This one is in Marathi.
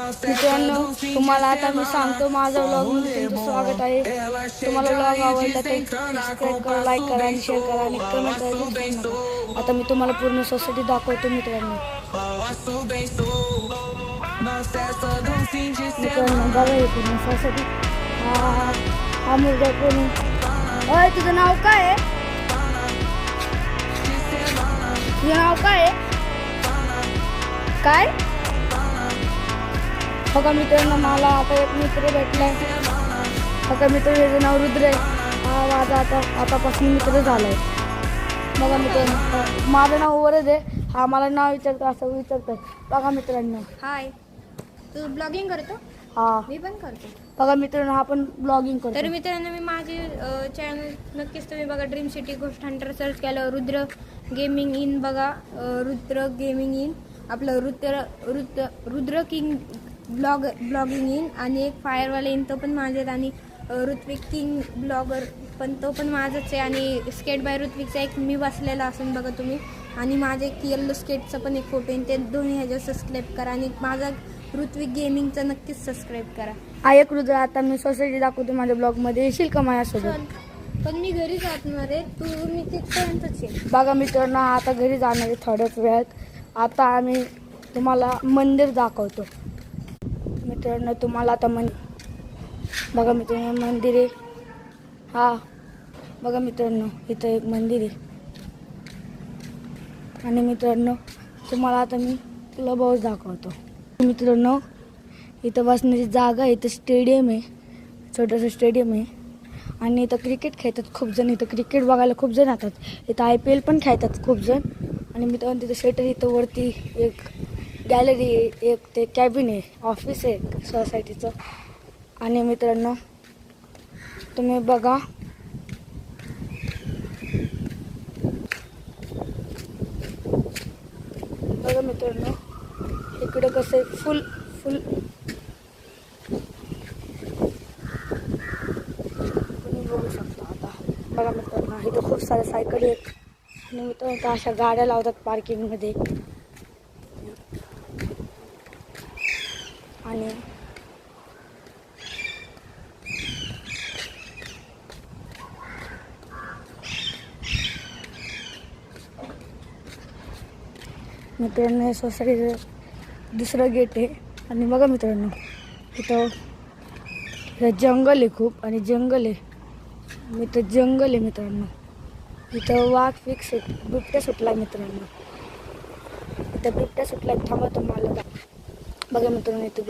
मित्रांनो, तुम्हाला आता मी सांगतो माझा व्लॉगमध्ये तुमचं स्वागत आहे. तुम्हाला व्लॉग आवडला तर सबस्क्राईब करा, लाईक करा आणि शेअर करा आणि कमेंट करायला विसरू नका. आता मी तुम्हाला पूर्ण सोसायटी दाखवतो मित्रांनो. मित्रांनो बघा हे पूर्ण सोसायटी. हा मुलगा कोणी? अय तुझं नाव काय आहे? तुझं नाव काय आहे? काय? बघा मित्रांनो, मला आता एक मित्र भेटलाय. बघा मित्र, याचं नाव रुद्र आहे. हा माझा आतापासून मित्र झालाय. बघा मित्रांनो, माझं नाव वरद आहे. हा मला नाव विचारतो, असं विचारतात. बघा मित्रांनो. हाय, तू ब्लॉगिंग करतो? हा, मी पण करतो. बघा मित्रांनो, हा पण ब्लॉगिंग करतो. तर मित्रांनो, मी माझे चॅनल नक्कीच तुम्ही बघा. ड्रीम सिटी गोस्ट हंटर सर्च केलं, रुद्र गेमिंग इन बघा. रुद्र गेमिंग इन, आपलं रुद्र किंग ब्लॉगिंग इन, आणि एक फायरवाला इन, तो पण माझ्यात, आणि ऋत्विक किंग ब्लॉगर पण तो पण माझंच आहे, आणि स्केट बाय ऋत्विकचा एक मी बसलेला असून बघा तुम्ही, आणि माझे एक येल्लो स्केटचा पण एक फोटो आहे. ते दोन्ही ह्याच्यावर सबस्क्राईब करा, आणि माझा ऋत्विक गेमिंगचा नक्कीच सबस्क्राईब करा. हा एक रुद्र. आता मी सोसायटी दाखवतो माझ्या ब्लॉगमध्ये. येशील का माझ्यासोबत? पण मी घरी जाणार आहे, मी तिथपर्यंतच आहे. बघा मित्रांनो, आता घरी जाणार आहे थोड्याच वेळात. आता आम्ही तुम्हाला मंदिर दाखवतो. मित्रांनो, तुम्हाला आता बघा मित्रांनो, मंदिर आहे. हा बघा मित्रांनो, इथं एक मंदिर आहे. आणि मित्रांनो, तुम्हाला आता मी क्लब हाऊस दाखवतो. मित्रांनो, इथं बसण्याची जागा आहे. इथं स्टेडियम आहे, छोटंसं स्टेडियम आहे. आणि इथं क्रिकेट खेळतात खूप जण. इथं क्रिकेट बघायला खूप जण येतात. इथं IPL पण खेळतात खूप जण. आणि मित्रांनो, तिथं शेटर, इथं वरती एक गॅलरी आहे, एक ते कॅबिन आहे, ऑफिस आहे सोसायटीचं. आणि मित्रांनो, तुम्ही बघा. बघा मित्रांनो, इकडं कसं आहे, फुल तुम्ही बघू शकता. आता बघा मित्रांनो, इथं खूप साऱ्या सायकली आहेत. आणि मित्रांनो, अशा गाड्या लावतात पार्किंगमध्ये. आणि मित्रांनो, सोसायटीचं दुसरं गेट आहे. आणि बघा मित्रांनो, इथं जंगल आहे खूप, आणि जंगल आहे. इथं जंगल आहे मित्रांनो. इथं वाघ बिबट्या सुटला मित्रांनो. इथं बिबट्या सुटला. थांबा तुम्हाला बघा मित्रांनो, इथं